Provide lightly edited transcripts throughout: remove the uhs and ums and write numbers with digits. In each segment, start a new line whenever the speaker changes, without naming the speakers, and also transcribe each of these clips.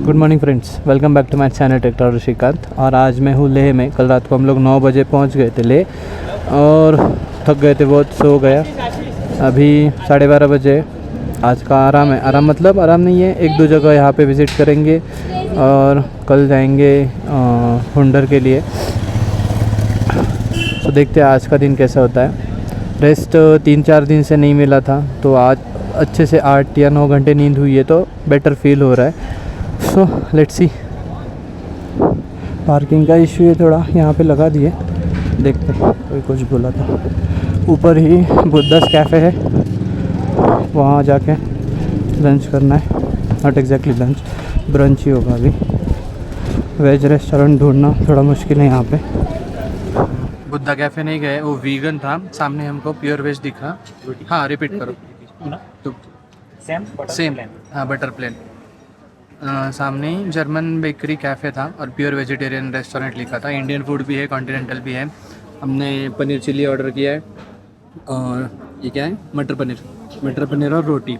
Good morning friends, welcome back to my channel टेक्टर श्रीकांत। और आज मैं हूँ लेह में। कल रात को हम लोग 9 बजे पहुँच गए थे लेह और थक गए थे बहुत, सो गया। अभी 12:30 बजे। आज का आराम है, आराम मतलब आराम नहीं है, एक दो जगह यहाँ पे विज़िट करेंगे और कल जाएंगे हुंडर के लिए। तो देखते हैं आज का दिन कैसा होता है। रेस्ट 3-4 दिन से नहीं मिला था, तो आज अच्छे से 8 या 9 घंटे नींद हुई है, तो बेटर फील हो रहा है। So let's see. पार्किंग का इशू है थोड़ा, यहाँ पे लगा दिए, देखते हैं। कोई कुछ बोला था। ऊपर ही बुद्धास कैफ़े है, वहाँ जाके लंच करना है। नॉट एग्जैक्टली लंच, ब्रंच ही होगा। अभी वेज रेस्टोरेंट ढूंढना थोड़ा मुश्किल है यहाँ पे। बुद्धा कैफ़े नहीं गए, वो वीगन था। सामने हमको प्योर वेज दिखा। हाँ, रिपीट करो तो सेम। हाँ, बटर प्लेन। सामने ही जर्मन बेकरी कैफ़े था और प्योर वेजिटेरियन रेस्टोरेंट लिखा था। इंडियन फूड भी है, कॉन्टिनेंटल भी है। हमने पनीर चिली ऑर्डर किया है और ये क्या है, मटर पनीर और रोटी।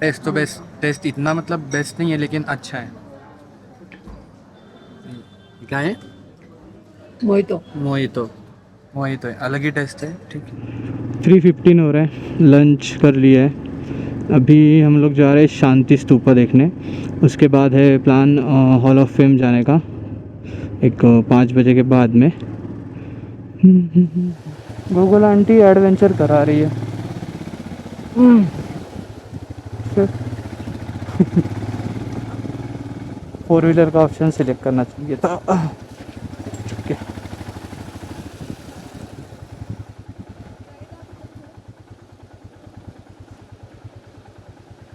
टेस्ट तो टेस्ट इतना मतलब बेस्ट नहीं है, लेकिन अच्छा है। क्या है? मोहितो है, अलग ही टेस्ट है। ठीक है। 3:15 हो रहा है, लंच कर लिया है। अभी हम लोग जा रहे हैं शांति स्तूपा देखने। उसके बाद है प्लान हॉल ऑफ फेम जाने का, एक 5 बजे के बाद में। गूगल आंटी एडवेंचर करा रही है। फोर व्हीलर का ऑप्शन सिलेक्ट करना चाहिए था। ठीक है।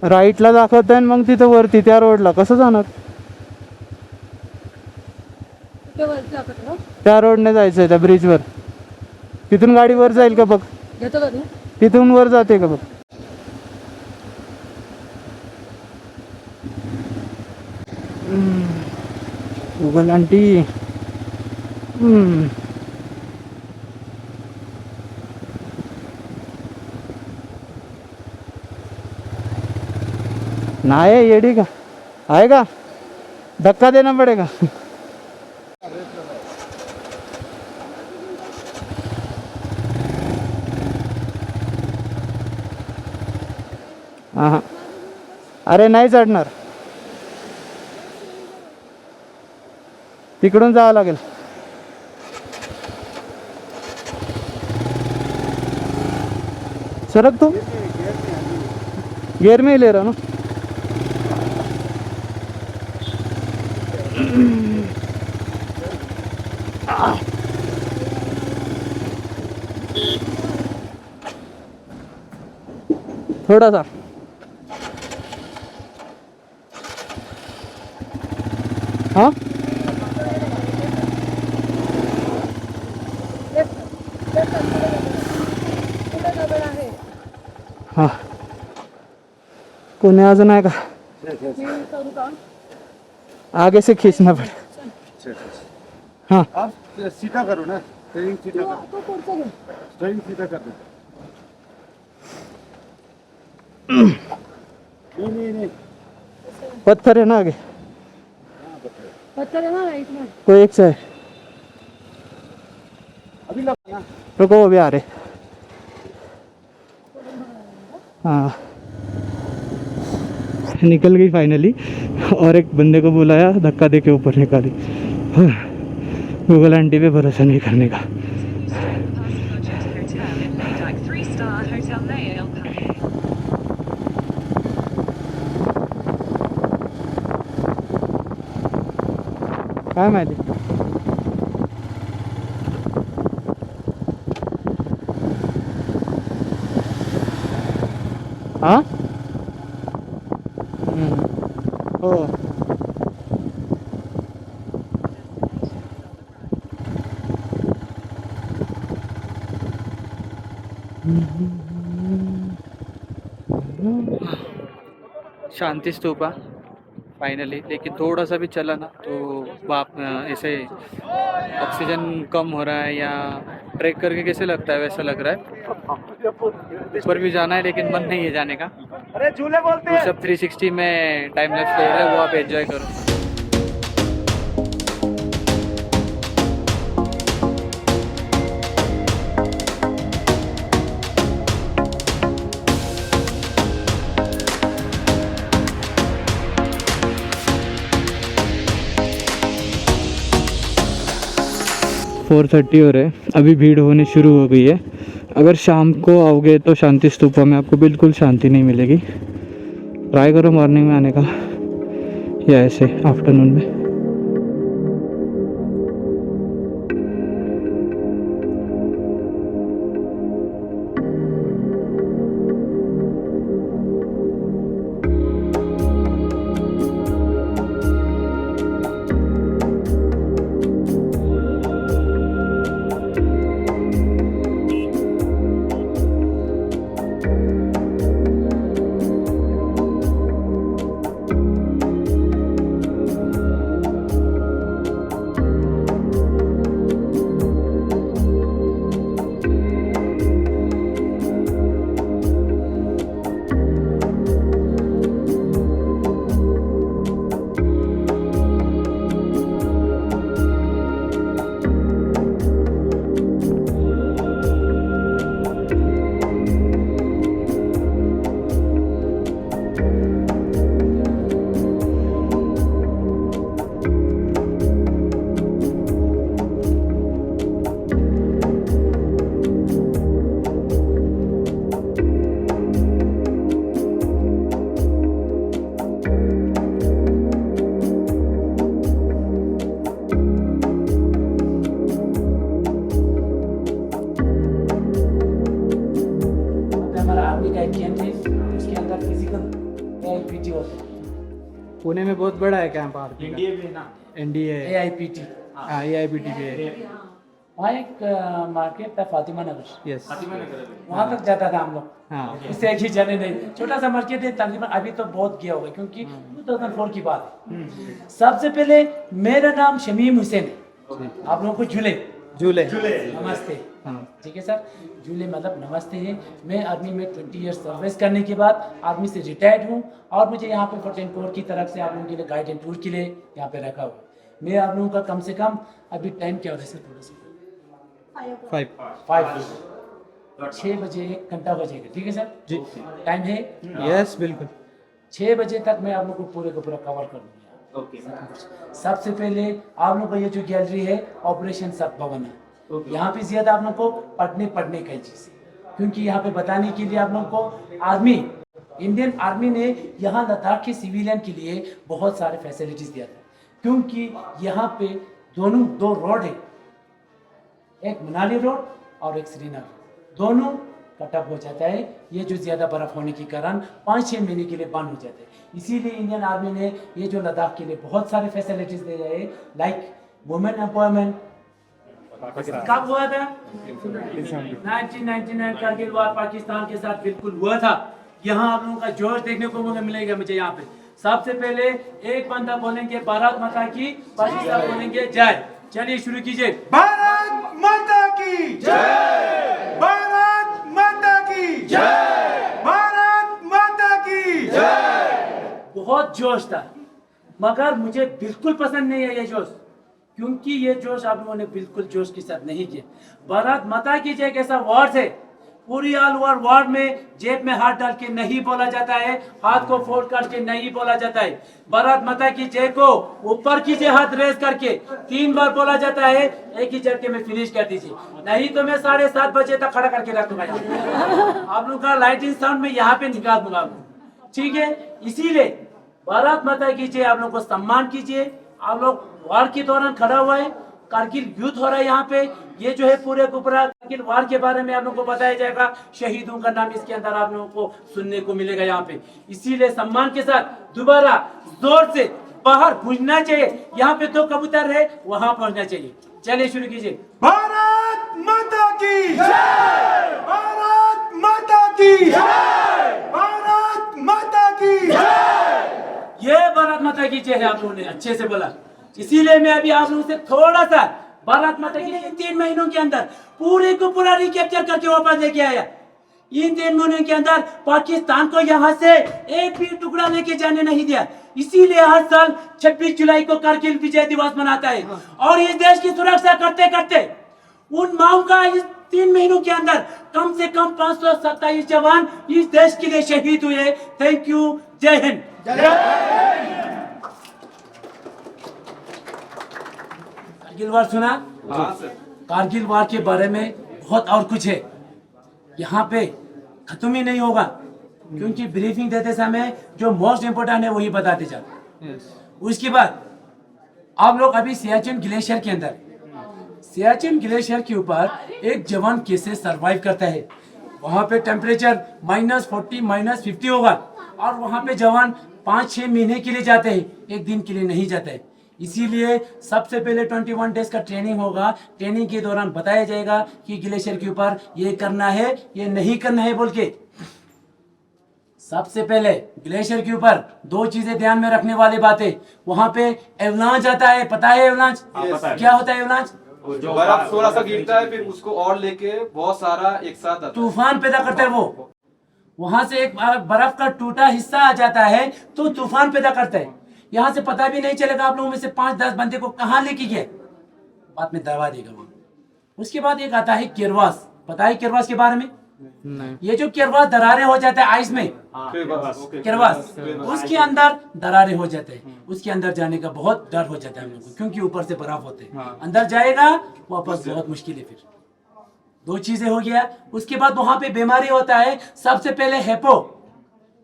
राईटला दाखवत आहे, मग तिथं वरती त्या रोडला कसं जाणार? त्या रोडने जायचं आहे, त्या ब्रिजवर। तिथून गाडी वर जाईल का बघ, तिथून वर जाते का बघ। गूगल आंटी नाही है, येडी का आएगा, धक्का देना पड़ेगा। हाँ, अरे नाही चढणार, तिकडून जावं लागेल। सरक तू, गियर में ही ले रहा ना। थोड़ा सा हाँ, हाँ कोने अजून आहे का? आगे से खींचना पड़े। हाँ,
आप सीधा करो ना, स्टीयरिंग सीधा करो, स्टीयरिंग सीधा कर दो। नहीं
पत्थर है ना आगे,
पत्थर है ना राइट में।
कोई एक से है।
अभी लगा ना।
रुको, वो भी आ रहे। हाँ, निकल गई फाइनली। और एक बंदे को बुलाया, धक्का दे के ऊपर निकाली। गूगल आंटी पे भरोसा नहीं करने का। काय माहिती। हाँ, हो शांति स्तूपा फाइनली। लेकिन थोड़ा सा भी चला ना तो बाप ऐसे ऑक्सीजन कम हो रहा है या ट्रैक करके कैसे लगता है वैसा लग रहा है। ऊपर भी जाना है लेकिन मन नहीं है जाने का।
अरे झूले बोलते हैं।
सब 360 में टाइम लैप्स ले रहे हैं, वो आप एंजॉय करो। फोर 30 हो रहे हैं, अभी भीड़ होनी शुरू हो गई है। अगर शाम को आओगे तो शांति स्तूपा में आपको बिल्कुल शांति नहीं मिलेगी। ट्राई करो मॉर्निंग में आने का या ऐसे आफ्टरनून में। पुणे में बहुत बड़ा है कैंप आर
एनडीए भी है ना,
एनडीए
AIPT।
AIPT भी है।
वहाँ एक मार्केट था फातिमा नगर,
यस
वहाँ तक जाता था हम लोग।
हाँ
इससे एक ही जाने नहीं, छोटा सा मार्केट है तकरीबन। अभी तो बहुत गया होगा क्योंकि 2004 की बात है। सबसे पहले मेरा नाम शमीम हुसैन है। आप लोगों को झूले
झूले
नमस्ते,
हाँ
ठीक है सर। झूले मतलब नमस्ते है। मैं आर्मी में 20 ईयर्स सर्विस करने के बाद आर्मी से रिटायर्ड हूँ और मुझे यहाँ पे फोर्टेन कोर की तरफ से आप लोगों के लिए गाइड एंड टूर के लिए यहाँ पे रखा हुआ। मैं आप लोगों का कम से कम अभी टाइम क्या हो रहा है सर, थोड़ा सा 6 बजे 1 घंटा बजेगा, ठीक है सर
जी
टाइम है।
यस बिल्कुल
6 बजे तक मैं आप लोग को पूरे का पूरा कवर कर दूंगा।
ओके
सबसे पहले आप लोग का ये जो गैलरी है ऑपरेशन सत भवन है। यहाँ पे ज्यादा आप लोग को पढ़ने का ही चीज है, क्योंकि यहाँ पे बताने के लिए आप लोग को आर्मी, इंडियन आर्मी ने यहाँ लद्दाख के सिविलियन के लिए बहुत सारे फैसिलिटीज दिया था। क्योंकि यहाँ पे दो रोड है, एक मनाली रोड और एक श्रीनगर, दोनों कटअप हो जाता है। ये जो ज्यादा बर्फ होने के कारण 5-6 महीने के लिए बंद हो जाता है। इसीलिए इंडियन आर्मी ने ये जो लद्दाख के लिए बहुत सारे फैसिलिटीज दे रहे हैं, लाइक वुमेन एम्पावरमेंट। कब हुआ था? 1999 कारगिल वार पाकिस्तान के साथ बिल्कुल हुआ था। यहाँ आप लोगों का जोश देखने को मिलेगा मुझे यहाँ पे। सबसे पहले एक बंदा बोलेंगे भारत माता की, पाकिस्तान बोलेंगे जय। चलिए शुरू कीजिए।
भारत माता की जय, भारत माता की जय, भारत माता की जय।
बहुत जोश था, मगर मुझे बिल्कुल पसंद नहीं है ये जोश, क्योंकि ये जोश आप लोगों ने बिल्कुल जोश के साथ नहीं किया। भारत माता की जय कैसा वर्ड है, पूरी ऑल ओवर वर्ल्ड में जेब में हाथ डाल के नहीं बोला जाता है, हाथ को फोल्ड करके नहीं बोला जाता है। भारत माता की जय को ऊपर कीजिए, हाथ रेस करके 3 बार बोला जाता है। एक ही झटके में फिनिश कर दीजिए, नहीं तो मैं 7:30 बजे तक खड़ा करके रख दूंगा। आप लोग का लाइटिंग साउंड में यहाँ पे निकाल दूंगा, ठीक है। इसीलिए भारत माता की जय आप लोग को सम्मान कीजिए। आप लोग वार के दौरान खड़ा हुआ है, कारगिल युद्ध हो रहा है यहाँ पे। ये जो है पूरे को पूरा कारगिल वार के बारे में आप लोगों को बताया जाएगा, शहीदों का नाम इसके अंदर आप लोगों को सुनने को मिलेगा यहाँ पे। इसीलिए सम्मान के साथ दोबारा जोर से बाहर पूछना चाहिए। यहाँ पे 2 कबूतर है, वहां पहुंचना चाहिए। चलिए शुरू कीजिए।
भारत माता की जय, भारत माता की जय, भारत माता की जय।
ये भारत माता की जय है, आप लोगों ने अच्छे से बोला। इसीलिए मैं अभी आप लोगों से थोड़ा सा भारत माता की जय 3 महीनों के अंदर पूरे को पूरा रिकैप्चर करके वापस लेके आया। इन 3 महीनों के अंदर पाकिस्तान को यहाँ से एक भी टुकड़ा लेके जाने नहीं दिया। इसीलिए हर साल 26 जुलाई को कारगिल विजय दिवस मनाता है। और इस देश की सुरक्षा करते करते उन माओ का इस 3 महीनों के अंदर कम से कम 527 जवान इस देश के लिए शहीद हुए। Thank you. जय हिंद। कारगिल वार सुना? कारगिल वार के बारे में बहुत और कुछ है, यहाँ पे खत्म ही नहीं होगा, क्योंकि ब्रीफिंग देते समय जो मोस्ट इम्पोर्टेंट है वही बताते जाओ। उसके बाद आप लोग अभी सियाचिन ग्लेशियर के अंदर, सियाचिन ग्लेशियर के ऊपर एक जवान कैसे सरवाइव करता है। वहां पे टेम्परेचर -40 -50 होगा और वहां पे जवान 5-6 महीने के लिए जाते हैं, एक दिन के लिए नहीं जाते हैं। इसीलिए सबसे पहले 21 डेज का ट्रेनिंग होगा। ट्रेनिंग के दौरान बताया जाएगा कि ग्लेशियर के ऊपर ये करना है, ये नहीं करना है बोल के। सबसे पहले ग्लेशियर के ऊपर 2 चीजें ध्यान में रखने वाली बातें। वहां पे एवलांच आता है, पता है एवलांच? क्या होता है एवलांच?
जो बर्फ थोड़ा सा गिरता है, फिर उसको और लेके बहुत सारा एक साथ आता है।
तूफान पैदा करता है वो। वहां से एक बर्फ का टूटा हिस्सा आ जाता है तो तूफान पैदा करता है। यहाँ से पता भी नहीं चलेगा आप लोगों में से 5-10 बंदे को कहाँ लेके गए, बाद में दबा देगा वो। उसके बाद एक आता है किरवास। पता है किरवास के बारे में? नहीं। ये जो किरवास दरारें हो जाते हैं आइस में, किरवास, उसके अंदर दरारें हो जाते हैं। उसके अंदर जाने का बहुत डर हो जाता है हम लोग को, क्योंकि ऊपर से बर्फ होते हैं। अंदर जाएगा वापस बहुत मुश्किल है। फिर 2 चीजें हो गया। उसके बाद वहां पे बीमारी होता है। सबसे पहले हेपो,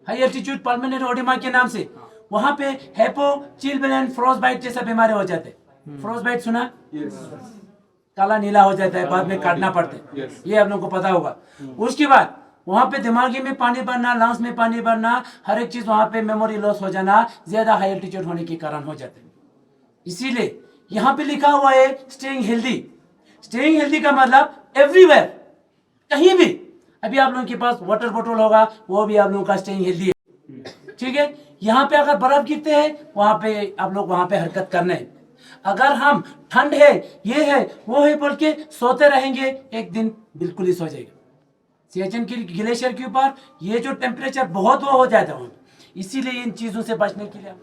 हाई एल्टीट्यूड परमानेंट ओडिमा के नाम से, वहां पे हेपो, चिलब्लेन, फ्रोस्टबाइट जैसा बीमारी हो जाते हैं। फ्रोस्टबाइट सुना? काला नीला हो जाता है, बाद में काटना पड़ता है, ये आप लोगों को पता होगा। उसके बाद वहां पे दिमागी में पानी भरना, लंग्स में पानी भरना, हर एक चीज वहां पे मेमोरी लॉस हो जाना, ज्यादा हाई एल्टीट्यूड होने के कारण हो जाते हैं। इसीलिए यहाँ पे लिखा हुआ है स्टेइंग हेल्दी। स्टेइंग हेल्दी का मतलब एवरीवेयर, कहीं भी। अभी आप लोगों के पास वाटर बोतल होगा, वो भी आप लोगों का स्टेइंग हेल्दी है, ठीक है। यहाँ पे अगर बर्फ गिरते हैं, वहां पे आप लोग वहां पे हरकत करना है। अगर हम ठंड है, ये है, वो है बोल के सोते रहेंगे, एक दिन बिल्कुल ही सो जाएगा। सियाचिन की ग्लेशियर के ऊपर ये जो टेम्परेचर बहुत वो हो जाता है, इसीलिए इन चीजों से बचने के लिए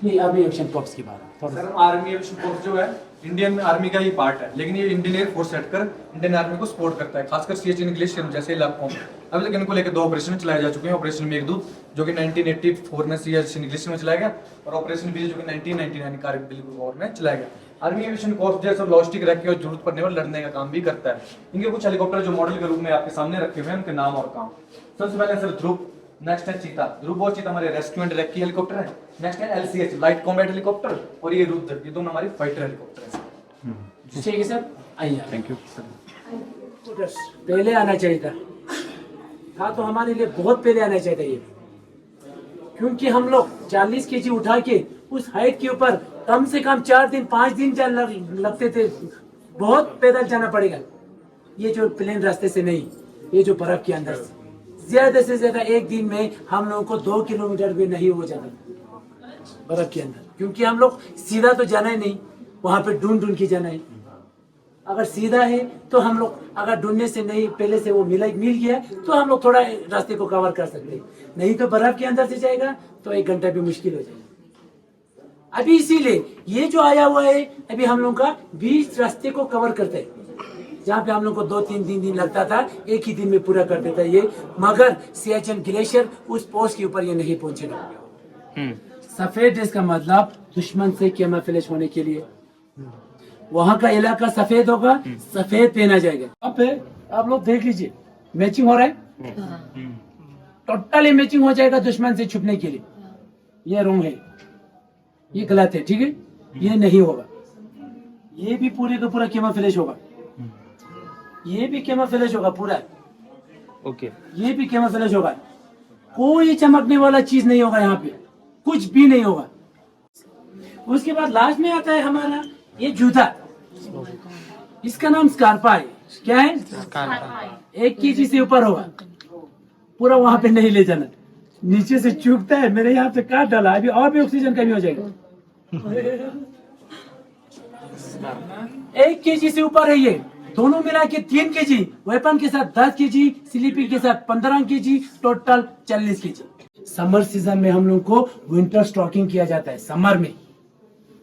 ये अभी एक्शन फोर्स की बात।
सर, आर्मी एविएशन फोर्स जो है इंडियन आर्मी का ही पार्ट है, लेकिन ये इंडियन एयर फोर्स हटकर इंडियन आर्मी को सपोर्ट करता है, खासकर सियाचिन ग्लेशियर जैसे इलाकों में। अभी तक इनको लेकर 2 ऑपरेशन चलाए जा चुके हैं। ऑपरेशन मेघदूत जो कि 1984 में सियाचिन ग्लेशियर में चलाया गया, और ऑपरेशन विजय जो कि 1999 कारगिल वॉर में चलाया गया। आर्मी एविएशन कोर्स जैसे लॉजिस्टिक रख के और जरूरत पड़ने पर लड़ने का काम भी करता है। इनके कुछ हेलीकॉप्टर जो मॉडल के रूप में आपके सामने रखे हुए हैं, उनके नाम और काम। सबसे पहले सर ध्रुव, नेक्स्ट है चीता। ध्रुव और चीता हमारे रेस्क्यू एंड रेस्क्यू हेलीकॉप्टर है। नेक्स्ट है LCH लाइट कॉम्बैट हेलीकॉप्टर, और ये रुद्र, ये दोनों हमारी फाइटर हेलीकॉप्टर है।
ठीक है सर, आइए।
Thank you.
पहले आना चाहिए था तो हमारे लिए बहुत पहले आना चाहिए था ये, क्योंकि हम लोग 40 kg उठा के उस हाइट के ऊपर कम से कम 4 दिन 5 दिन लगते थे। बहुत पैदल जाना पड़ेगा, ये जो प्लेन रास्ते से नहीं, ये जो बर्फ के अंदर से। ज्यादा से ज्यादा एक दिन में हम लोगों को 2 किलोमीटर भी नहीं हो जाता बर्फ के अंदर, क्योंकि हम लोग सीधा तो जाना ही नहीं, वहां पे ढूंढ के जाना है। अगर सीधा है तो हम लोग, अगर ढूंढने से नहीं, पहले से वो मिल गया तो हम लोग थोड़ा रास्ते को कवर कर सकते हैं। नहीं तो बर्फ के अंदर से जाएगा तो 1 घंटा भी मुश्किल हो जाएगा। अभी इसीलिए ये जो आया हुआ है, अभी हम लोग का 20 रास्ते को कवर करते हैं, जहाँ पे हम लोग को 2-3 दिन लगता था, एक ही दिन में पूरा कर देता ये। मगर सियाचिन ग्लेशियर उस पोस्ट के ऊपर ये नहीं पहुंचेगा। सफेद ड्रेस का मतलब दुश्मन से कैमोफ्लेज होने के लिए, वहां का इलाका सफेद होगा, सफेद पहना जाएगा। अब आप लोग देख लीजिए, मैचिंग हो रहा है, टोटली मैचिंग हो जाएगा दुश्मन से छुपने के लिए। ये रॉन्ग है, ये गलत है, ठीक है, ये नहीं होगा। ये भी पूरे का पूरा कैमोफ्लेज होगा, ये भी कैमोफ्लेज होगा पूरा,
ओके।
ये भी कैमोफ्लेज होगा। कोई चमकने वाला चीज नहीं होगा यहाँ पे, कुछ भी नहीं होगा। उसके बाद लास्ट में आता है हमारा ये जूता, इसका नाम स्कार्पा है। क्या है? 1 kg से ऊपर होगा, पूरा वहां पे नहीं ले जाना, नीचे से चूकता है। मेरे यहाँ पे काट डाला, अभी और भी ऑक्सीजन कमी हो जाएगा। 1 केजी से ऊपर है ये, दोनों मिला के 3 केजी, वेपन के साथ 10 केजी, स्लीपिंग के साथ 15 KG, total 40 KG. Summer season में हम लोग को विंटर स्टॉकिंग किया जाता है। समर में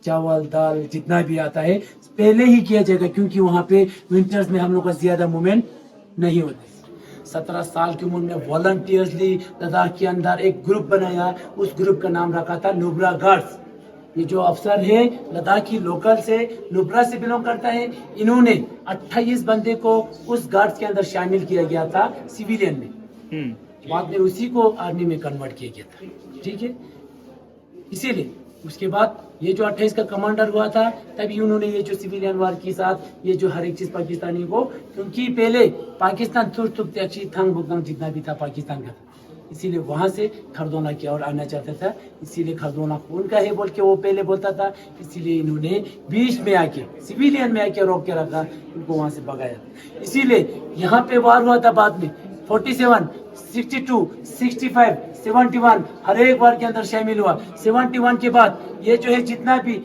चावल दाल जितना भी आता है पहले ही किया जाएगा, क्योंकि वहाँ पे विंटर्स में हम लोग का ज्यादा मूवमेंट नहीं होता। 17 साल की उम्र में वॉलंटियर्सली लद्दाख के अंदर एक ग्रुप बनाया, उस ग्रुप का नाम रखा था नुब्रा गार्ड्स। ये जो अफसर है लद्दाखी लोकल से नुब्रा से बिलोंग करता है, इन्होंने 28 बंदे को उस गार्ड्स के अंदर शामिल किया गया था सिविलियन में, बाद में उसी को आर्मी में कन्वर्ट किया गया था। ठीक है, इसीलिए उसके बाद ये जो 28 का कमांडर हुआ था, तभी उन्होंने ये जो सिविलियन वार के साथ ये जो हर एक चीज पाकिस्तानी को, क्योंकि पहले पाकिस्तान तुर्क त्याक्षी थंग बुकंग जितना भी था पाकिस्तान का था, इसीलिए वहां से खरदोना की ओर आना चाहता था। इसीलिए खरदोना खून का है बोल के वो पहले बोलता था, इसीलिए इन्होंने बीच में आके सिविलियन में आके रोक के रखा, उनको वहां से भगाया। इसीलिए यहाँ पे वार हुआ था बाद में 47, 62, 65, 71 हर एक बार के अंदर शामिल हुआ। 71 के बाद ये जो है जितना भी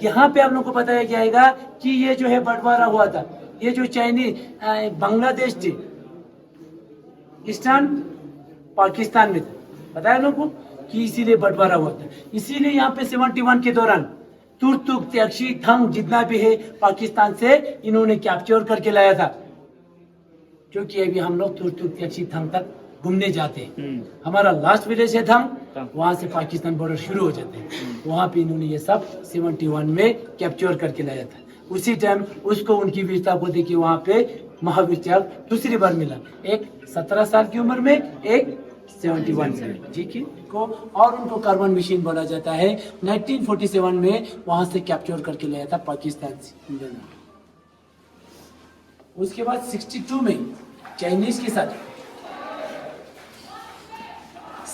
यहाँ पे आप लोग को बताया जाएगा कि ये जो है बंटवारा हुआ था, ये जो चाइनीज बांग्लादेश थी ईस्टर्न पाकिस्तान में था, बताया लोगों को कि इसीलिए बंटवारा हुआ था। इसीलिए यहाँ पे 71 के दौरान तुर्क त्याक्षी थंग जितना भी है पाकिस्तान से इन्होंने कैप्चर करके लाया था, क्योंकि अभी हम लोग तुर्क त्याक्षी थंग तक घूमने जाते हैं। हमारा लास्ट विलेज है थंग, वहां से पाकिस्तान बॉर्डर शुरू हो जाते हैं। वहां पे इन्होंने ये सब 71 में कैप्चर करके लाया था। उसी टाइम उसको उनकी वीरता को देखिए वहां पे महावीर चक्र दूसरी बार मिला, एक 17 साल की उम्र में, एक 71 से। ठीक है को, और उनको कार्बन मशीन बोला जाता है। 1947 में वहां से कैप्चर करके लाया था पाकिस्तान से इंडियन। उसके बाद 62 में चाइनीज के साथ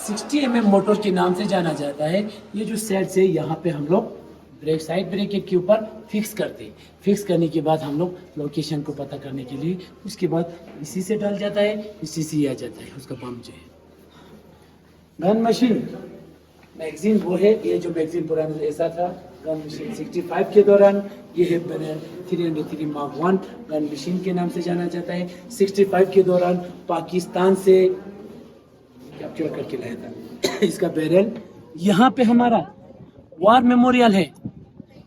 60 mm मोटर के नाम से जाना जाता है। ये जो सेट से यहाँ पे हम लोग ब्रेक साइड ब्रेक के ऊपर फिक्स करते हैं। फिक्स करने के बाद हम लोग लोकेशन को पता करने के लिए उसके बाद इसी से डाल जाता है, इसी से आ जाता है उसका पंप जो है। गन मशीन मैगजीन वो है, ये जो मैगजीन पुराना ऐसा था। गन मशीन 65 के दौरान ये है 303 मार्क 1 गन मशीन के नाम से जाना जाता है। 65 के दौरान पाकिस्तान से कैप्चर करके लाया था इसका बैरल। यहाँ पे हमारा वार मेमोरियल है।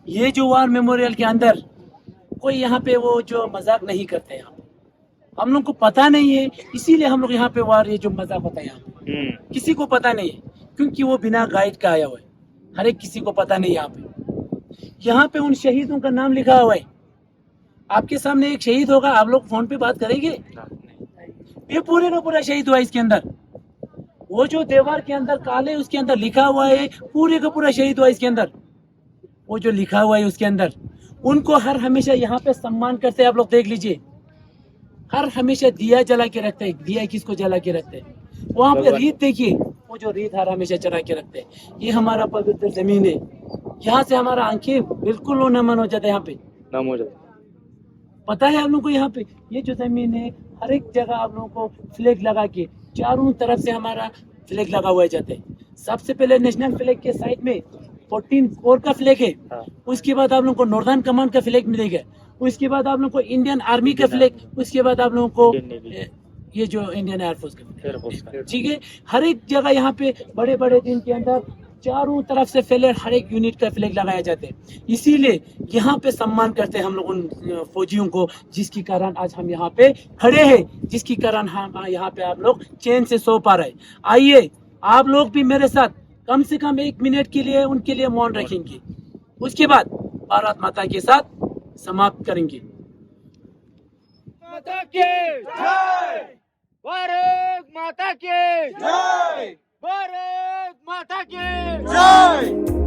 ये जो वार मेमोरियल के अंदर कोई यहाँ पे वो जो मजाक नहीं करते, यहाँ पे हम लोग को पता नहीं है, इसीलिए हम लोग यहाँ पे वार ये जो मजाक होता है यहाँ पे किसी को पता नहीं है, क्योंकि वो बिना गाइड का आया हुआ है। हर एक किसी को पता नहीं। यहाँ पे उन शहीदों का नाम लिखा हुआ है। आपके सामने एक शहीद होगा, आप लोग फोन पे बात करेंगे, ये पूरे का पूरा शहीद हुआ इसके अंदर। वो जो दीवार के अंदर काले उसके अंदर लिखा हुआ है, पूरे का पूरा शहीद हुआ इसके अंदर। वो जो लिखा हुआ है उसके अंदर, उनको हर हमेशा यहाँ पे सम्मान करते हैं। आप लोग देख लीजिए, हर हमेशा दिया जला के रखते हैं। दिया किसको जला के रखते हैं? वहाँ पे रीत देखिए, वो जो रीत हर हमेशा चला के रखते हैं। ये हमारा पवित्र जमीन है, यहाँ से हमारा आंखें बिल्कुल नमन हो जाता है। यहाँ पे नम हो जाता है। पता है आप लोग को, यहाँ पे ये जो जमीन है हर एक जगह आप लोगों को फ्लैग लगा के चारों तरफ से हमारा फ्लैग लगा हुआ जाता है। सबसे पहले नेशनल फ्लैग के साइड में 14 कोर का फ्लैग है। उसके बाद आप लोगों को नॉर्दर्न कमांड का फ्लैग मिलेगा। उसके बाद आप लोगों को इंडियन आर्मी का फ्लैग, उसके बाद आप लोगों को ये जो इंडियन एयरफोर्स का। ठीक है, हर एक जगह यहाँ पे बड़े बड़े दिन के अंदर चारों तरफ से फैले हर एक यूनिट का फ्लैग लगाया जाते हैं। इसीलिए यहाँ पे सम्मान करते हैं हम लोग उन फौजियों को, जिसके कारण आज हम यहाँ पे खड़े हैं, जिसके कारण हम यहाँ पे आप लोग चैन से सो पा रहे। आइए आप लोग भी मेरे साथ कम से कम 1 मिनट के लिए उनके लिए मौन रखेंगे। उसके बाद भारत माता के साथ समाप्त करेंगे।
माता की जय, भारत माता की जय, भारत माता की जय।